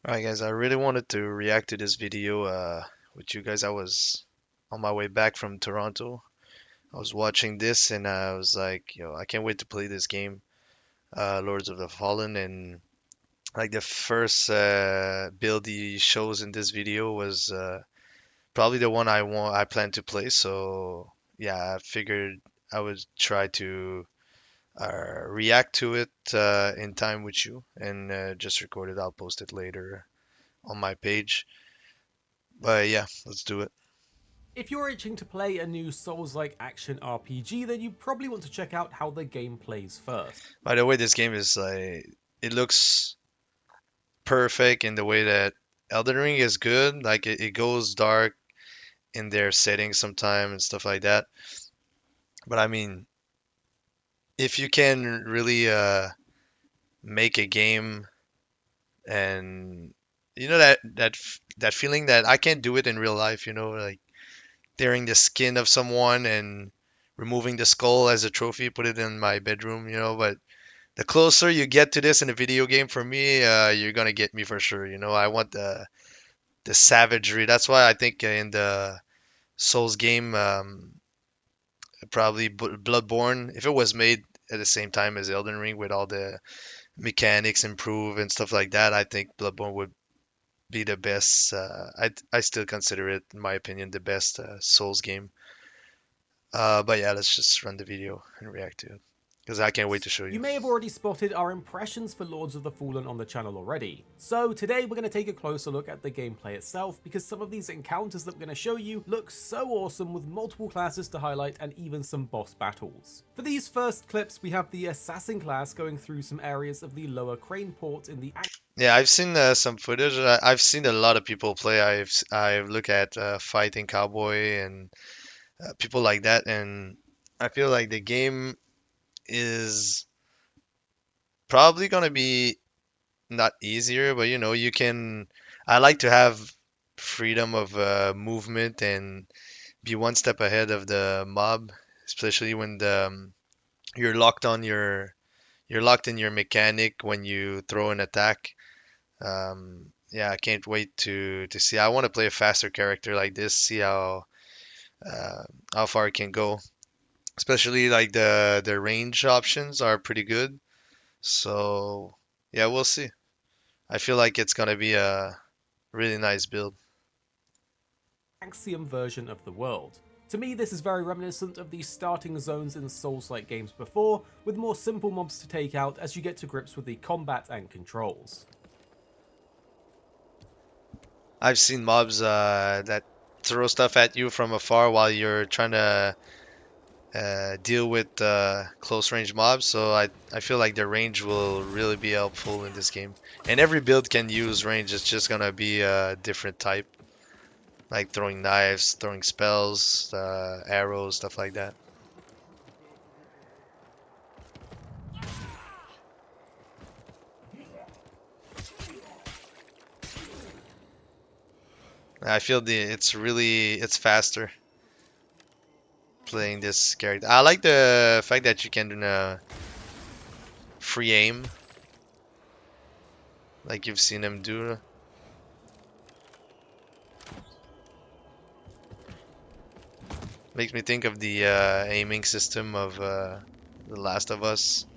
Alright guys, I really wanted to react to this video with you guys. I was on my way back from Toronto. I was watching this and I was like, yo, I can't wait to play this game, Lords of the Fallen. And like the first build he shows in this video was probably the one I plan to play. So yeah, I figured I would try to react to it in time with you and just record it. I'll post it later on my page. But yeah, let's do it. If you're itching to play a new Souls-like action RPG, then you probably want to check out how the game plays first. By the way, this game is like it looks perfect in the way that Elden Ring is good. Like it goes dark in their settings sometimes and stuff like that. But I mean, if you can really make a game and that feeling that I can't do it in real life, like tearing the skin of someone and removing the skull as a trophy, put it in my bedroom, but the closer you get to this in a video game, for me, you're gonna get me for sure. I want the savagery. That's why I think in the Souls game, probably Bloodborne, if it was made at the same time as Elden Ring with all the mechanics improved and stuff like that, I think Bloodborne would be the best. I still consider it, in my opinion, the best Souls game. But yeah, let's just run the video and react to it because I can't wait to show you. You may have already spotted our impressions for Lords of the Fallen on the channel already. So today we're going to take a closer look at the gameplay itself, because some of these encounters that we're going to show you look so awesome, with multiple classes to highlight and even some boss battles. For these first clips, we have the Assassin class going through some areas of the lower Crane port in the Yeah, I've seen some footage. I've seen a lot of people play. I've looked at Fighting Cowboy and people like that, and I feel like the game is probably gonna be not easier, but you can. I like to have freedom of movement and be one step ahead of the mob, especially when you're locked on you're locked in your mechanic when you throw an attack. Yeah, I can't wait to see. I want to play a faster character like this, see uh, how far it can go. Especially like the range options are pretty good. So yeah, we'll see. I feel like it's gonna be a really nice build. Axiom version of the world. To me, this is very reminiscent of the starting zones in Souls-like games before, with more simple mobs to take out as you get to grips with the combat and controls. I've seen mobs that throw stuff at you from afar while you're trying to deal with close range mobs. So I feel like the range will really be helpful in this game. And every build can use range. It's just gonna be a different type, like throwing knives, throwing spells, arrows, stuff like that. I feel it's faster playing this character. I like the fact that you can free aim, like you've seen him do. Makes me think of the aiming system of The Last of Us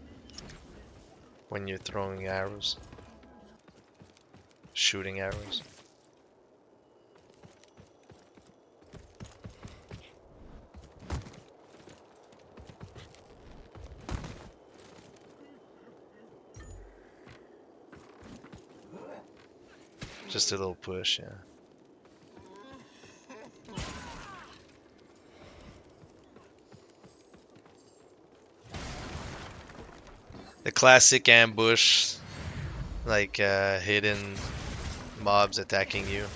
when you're throwing arrows, shooting arrows. Just a little push, yeah. The classic ambush, like hidden mobs attacking you.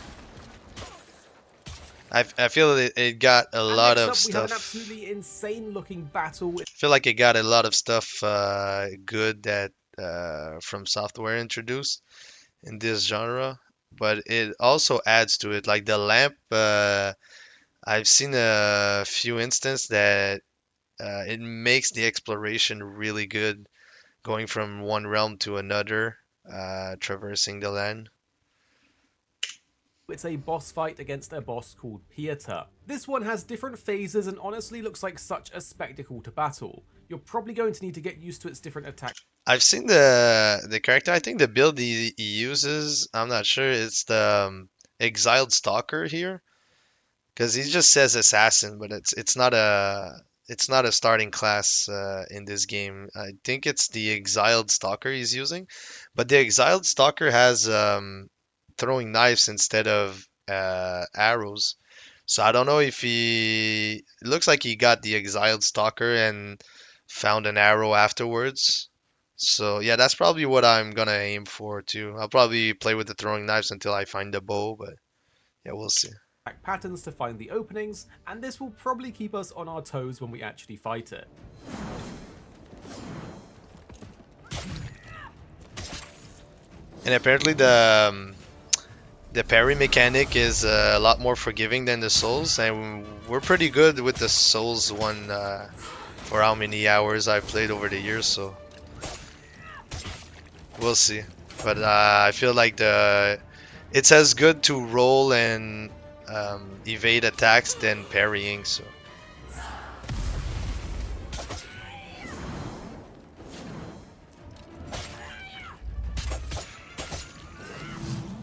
I feel it got a And lot next of up, we have an stuff. absolutely insane looking battle. I feel like it got a lot of stuff good that from software introduced in this genre, but it also adds to it. Like the lamp, I've seen a few instances that it makes the exploration really good, going from one realm to another, traversing the land. it's a boss fight against a boss called Pieter. This one has different phases and honestly looks like such a spectacle to battle. You're probably going to need to get used to its different attack. I've seen the character. I think the build he uses, I'm not sure. It's the Exiled Stalker here, because he just says assassin, but it's not a starting class in this game. I think it's the Exiled Stalker he's using, but the Exiled Stalker has throwing knives instead of arrows. So I don't know if he. It looks like he got the Exiled Stalker and found an arrow afterwards. So yeah, that's probably what I'm gonna aim for too. I'll probably play with the throwing knives until I find the bow, but yeah, we'll see. Patterns to find the openings, and this will probably keep us on our toes when we actually fight it. And apparently the parry mechanic is a lot more forgiving than the Souls, and we're pretty good with the Souls one for how many hours I've played over the years, so we'll see. But I feel like it's as good to roll and evade attacks than parrying, so.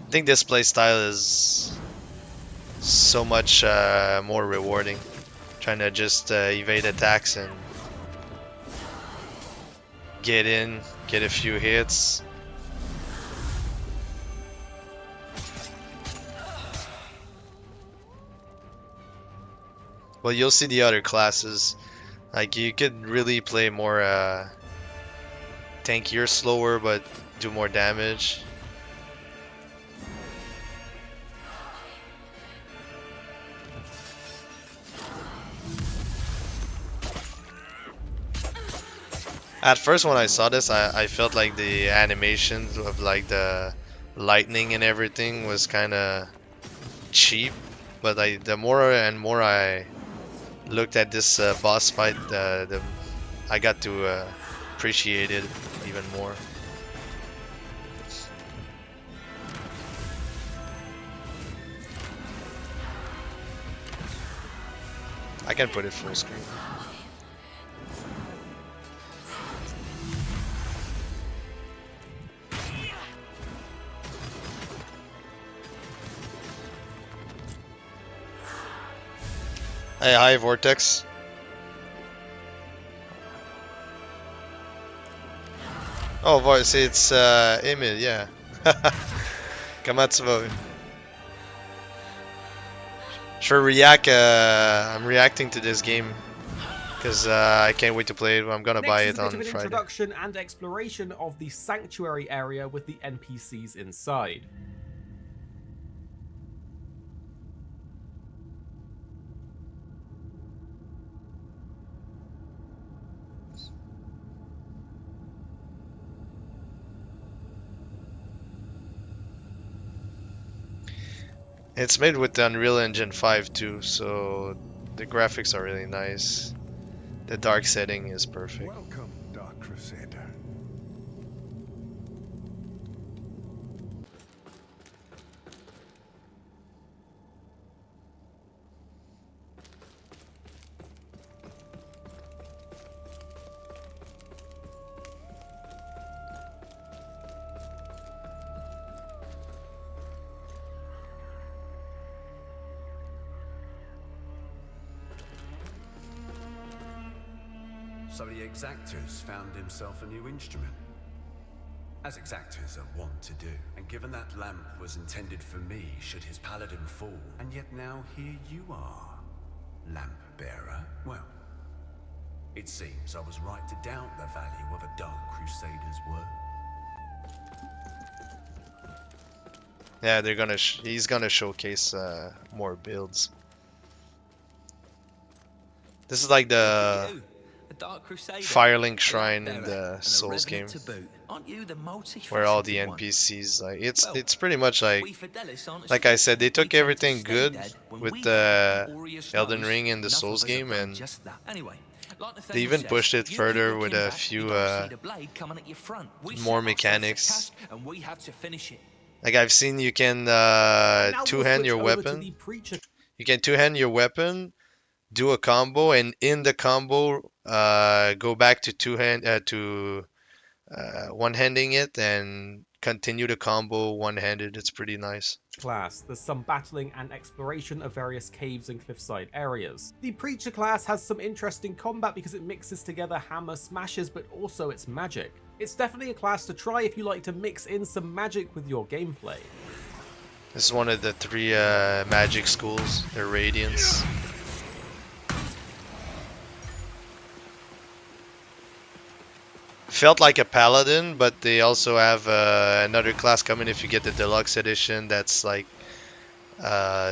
I think this play style is so much more rewarding. Trying to just evade attacks and get in, get a few hits. Well, you'll see the other classes. Like, you could really play more tankier, slower, but do more damage. At first when I saw this, I felt like the animations of like the lightning and everything was kind of cheap, but the more and more I looked at this boss fight, I got to appreciate it even more. I can put it full screen. Hey, hi, Vortex. Oh, voice, it's Emil, yeah. Comment tu vas? Sure, react. I'm reacting to this game because I can't wait to play it. I'm gonna buy it on Next is a bit of an Friday. introduction and exploration of the sanctuary area with the NPCs inside. It's made with the Unreal Engine 5 too, so the graphics are really nice. The dark setting is perfect. Welcome, Dark Crusader. So the Exactors found himself a new instrument. As Exactors are wont to do. And given that lamp was intended for me should his paladin fall, and yet now here you are, lamp bearer. Well, it seems I was right to doubt the value of a Dark Crusader's work. Yeah, he's gonna showcase more builds. This is like the Firelink Shrine in the Souls game, where all the NPCs, like it's pretty much like I said, they took everything good with the Elden Ring and the Souls game, and they even pushed it further with a few more mechanics. Like I've seen you can And now we'll two-hand switch your over to weapon. the Preacher. You can two-hand your weapon, do a combo, and in the combo, go back to one-handing it and continue the combo one-handed. It's pretty nice. Class. There's some battling and exploration of various caves and cliffside areas. The Preacher class has some interesting combat because it mixes together hammer smashes but also its magic. It's definitely a class to try if you like to mix in some magic with your gameplay. This is one of the three magic schools, the Radiance. Felt like a paladin, but they also have another class coming if you get the deluxe edition that's like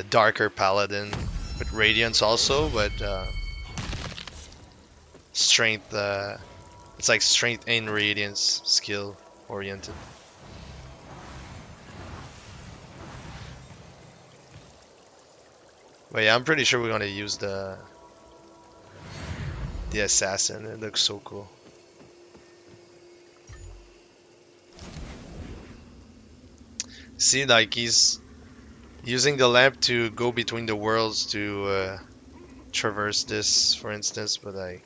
darker paladin with radiance also, but strength. It's like strength and radiance skill oriented. But yeah, I'm pretty sure we're gonna use the assassin. It looks so cool. See, like he's using the lamp to go between the worlds to traverse this, for instance. But like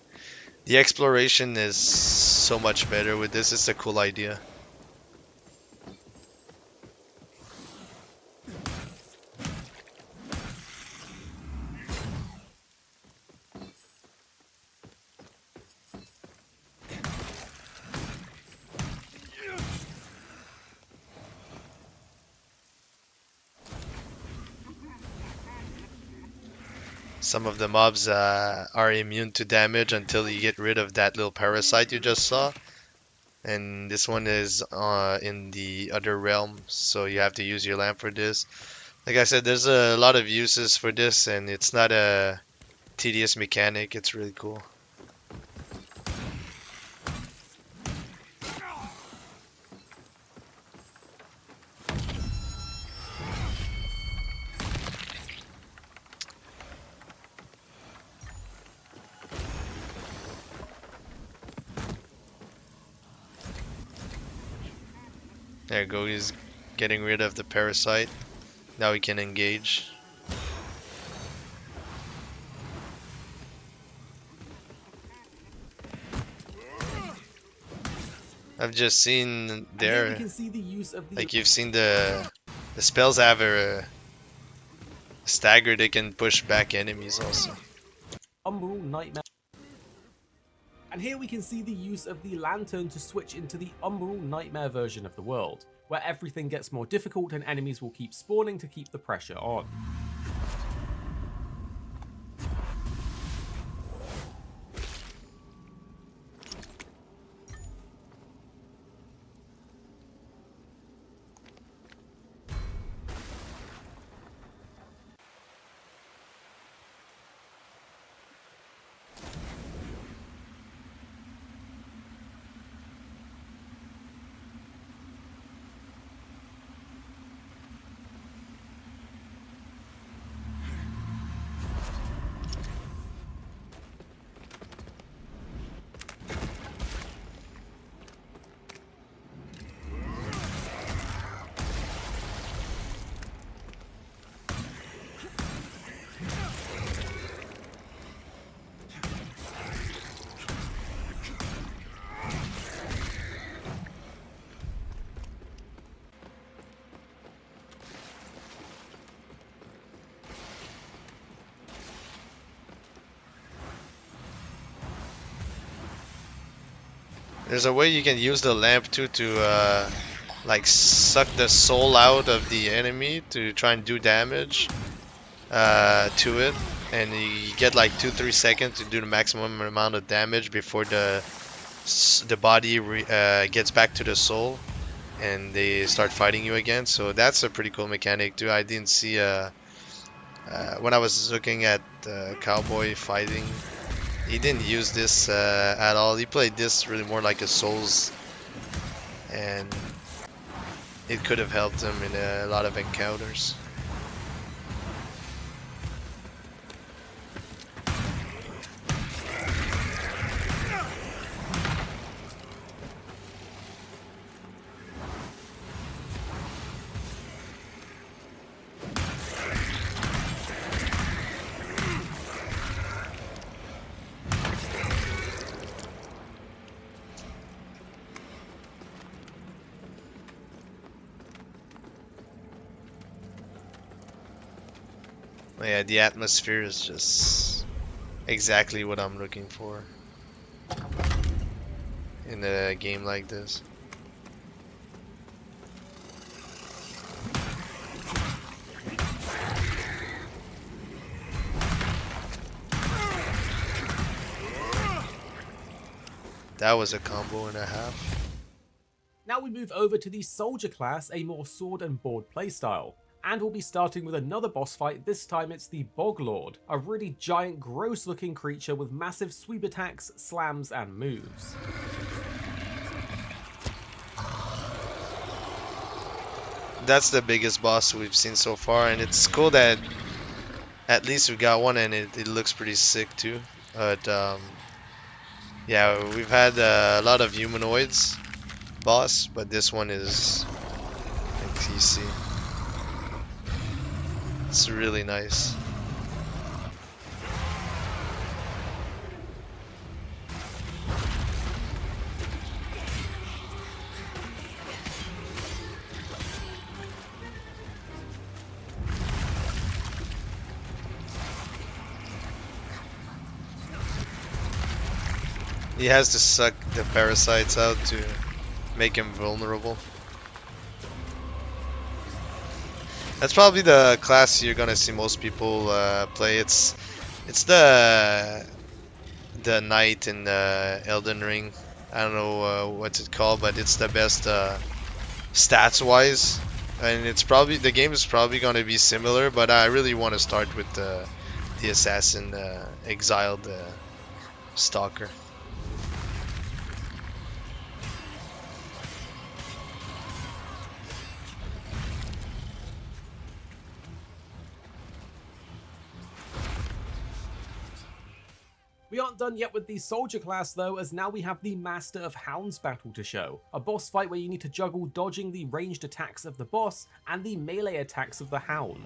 the exploration is so much better with this. It's a cool idea. Some of the mobs are immune to damage until you get rid of that little parasite you just saw. And this one is in the other realm, so you have to use your lamp for this. Like I said, there's a lot of uses for this, and it's not a tedious mechanic. It's really cool. There you go, he's getting rid of the parasite. Now he can engage. I've just seen there, you can see the use of the like you've seen the spells have a stagger. They can push back enemies also. Umbral Nightmare. And here we can see the use of the lantern to switch into the Umbral Nightmare version of the world, where everything gets more difficult and enemies will keep spawning to keep the pressure on. There's a way you can use the lamp too to like suck the soul out of the enemy to try and do damage to it, and you get like 2-3 seconds to do the maximum amount of damage before the body gets back to the soul and they start fighting you again. So that's a pretty cool mechanic too. I didn't see when I was looking at Cowboy fighting, he didn't use this at all. He played this really more like a Souls, and it could have helped him in a lot of encounters. Yeah, the atmosphere is just exactly what I'm looking for in a game like this. That was a combo and a half. Now we move over to the Soldier class, a more sword and board playstyle. And we'll be starting with another boss fight. This time it's the Bog Lord, a really giant, gross looking creature with massive sweep attacks, slams, and moves. That's the biggest boss we've seen so far, and it's cool that at least we got one, and it looks pretty sick too. But yeah, we've had a lot of humanoids boss, but this one is, like you see, it's really nice. He has to suck the parasites out to make him vulnerable. That's probably the class you're gonna see most people play. It's the knight in Elden Ring. I don't know what's it called, but it's the best stats wise, and it's probably the game is probably gonna be similar. But I really want to start with the assassin exiled stalker. We aren't done yet with the Soldier class though, as now we have the Master of Hounds battle to show. A boss fight where you need to juggle dodging the ranged attacks of the boss and the melee attacks of the Hound.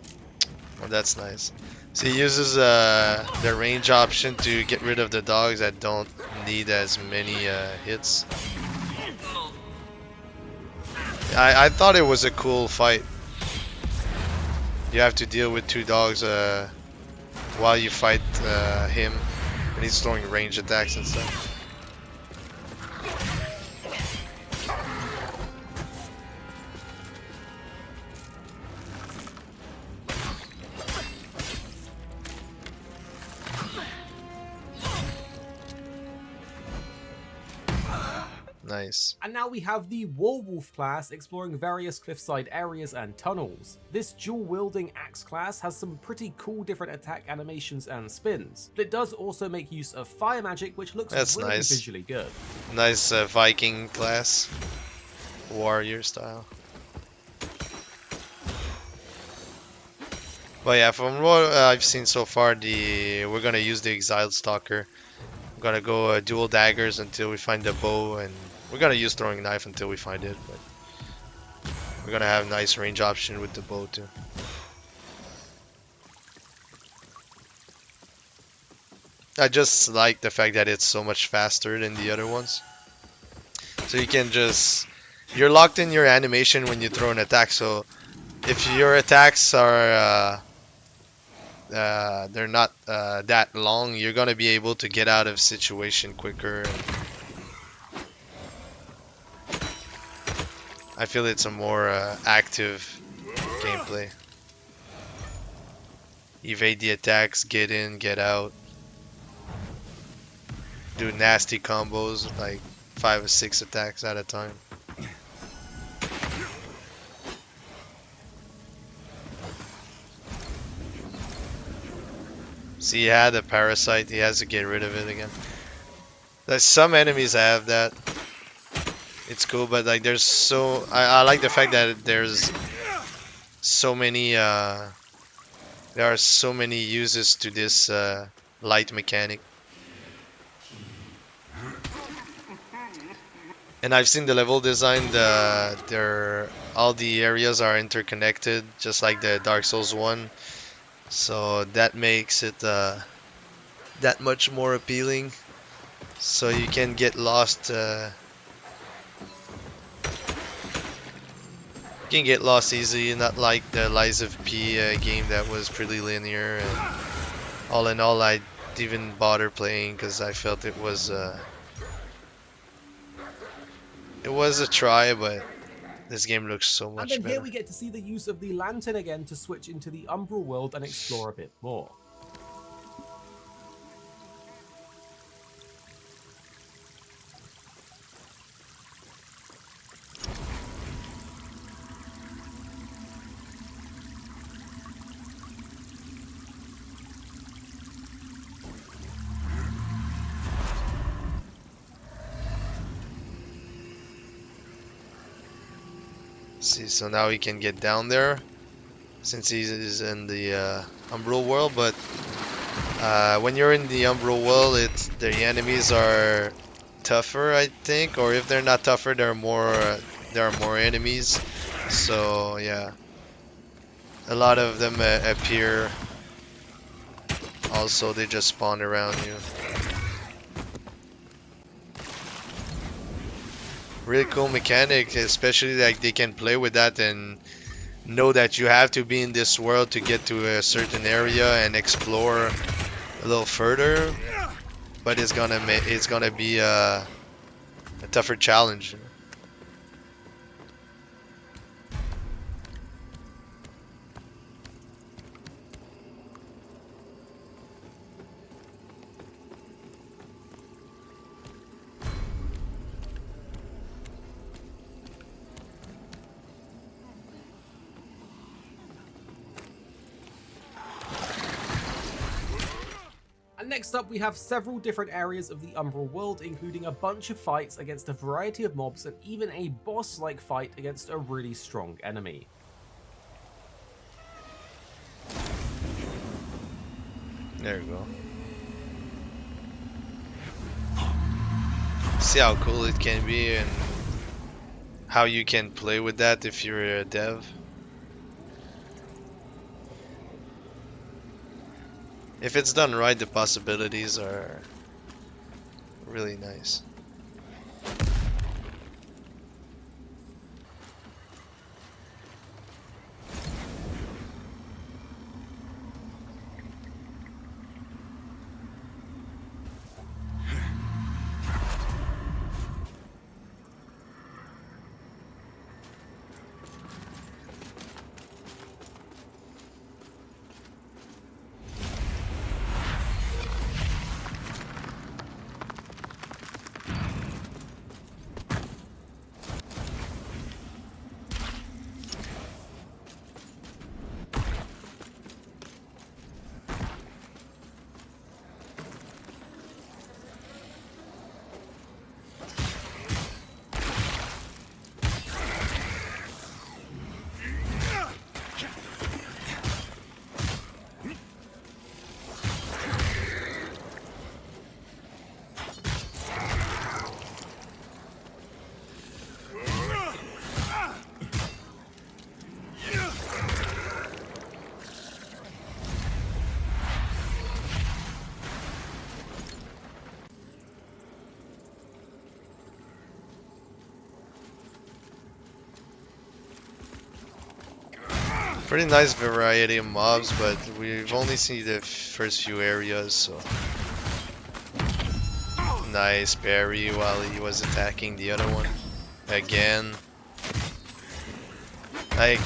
Well, that's nice. So he uses the range option to get rid of the dogs that don't need as many hits. I thought it was a cool fight. You have to deal with two dogs while you fight him. And he's throwing range attacks and stuff. Nice. And now we have the Warwolf class exploring various cliffside areas and tunnels. This dual-wielding axe class has some pretty cool different attack animations and spins, but it does also make use of fire magic, which looks really nice. visually good. Nice Viking class, warrior style. But yeah, from what I've seen so far, we're gonna use the exiled stalker. We're gonna go dual daggers until we find the bow, and we're gonna use throwing knife until we find it. But we're gonna have a nice range option with the bow too. I just like the fact that it's so much faster than the other ones. So you can just, you're locked in your animation when you throw an attack. So if your attacks are they're not that long, you're gonna be able to get out of situation quicker. I feel it's a more active gameplay. Evade the attacks, get in, get out. Do nasty combos, like 5 or 6 attacks at a time. See, he had a parasite, he has to get rid of it again. There's some enemies have that. It's cool, but like there's so I like the fact that there's so many there are so many uses to this light mechanic. And I've seen the level design, all the areas are interconnected, just like the Dark Souls 1. So that makes it that much more appealing. So you can get lost can get lost easy, not like the Lies of P game that was pretty linear. And all in all, I didn't even bother playing because I felt it was a try, but this game looks so And much then here better. we get to see the use of the lantern again to switch into the Umbral world and explore a bit more. See, so now he can get down there since he is in the Umbral world. But when you're in the Umbral world, the enemies are tougher, I think, or if they're not tougher, there are more enemies. So yeah, a lot of them appear. Also, they just spawn around you. Really cool mechanic, especially like they can play with that and know that you have to be in this world to get to a certain area and explore a little further. But it's gonna be a tougher challenge. And next up, we have several different areas of the Umbral world, including a bunch of fights against a variety of mobs and even a boss-like fight against a really strong enemy. There you go. See how cool it can be and how you can play with that if you're a dev. If it's done right, the possibilities are really nice. Pretty nice variety of mobs, but we've only seen the first few areas, so nice parry while he was attacking the other one again. Like,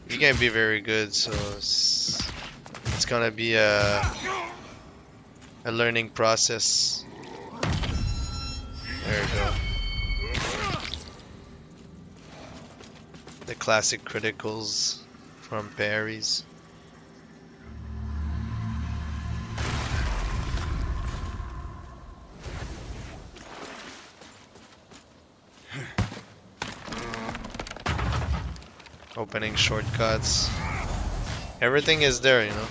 you can be very good, so it's gonna be a learning process. There you go. The classic criticals from parries. Opening shortcuts. Everything is there, you know.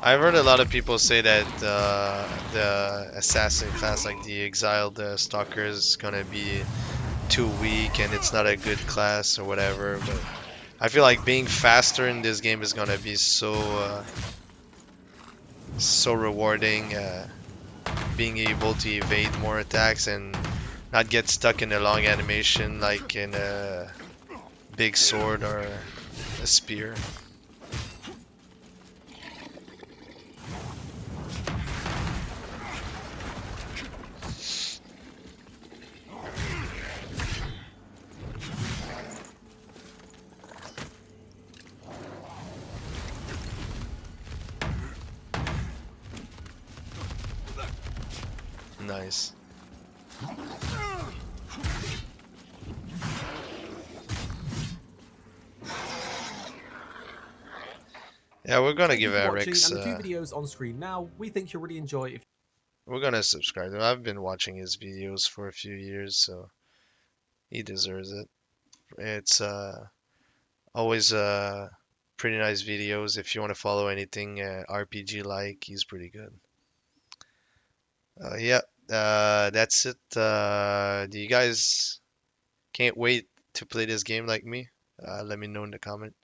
I've heard a lot of people say that the assassin class, like the exiled stalker, is gonna be too weak and it's not a good class or whatever. But I feel like being faster in this game is gonna be so rewarding. Being able to evade more attacks and not get stuck in a long animation like in a big sword or a spear. Nice. Yeah, we're gonna Thank you give for watching, Arreks, and the two videos on screen now we think you'll really enjoy if we're gonna subscribe to him. I've been watching his videos for a few years, so he deserves it. It's always pretty nice videos. If you want to follow anything RPG like, he's pretty good. Yeah, that's it. Do you guys can't wait to play this game like me? Let me know in the comment.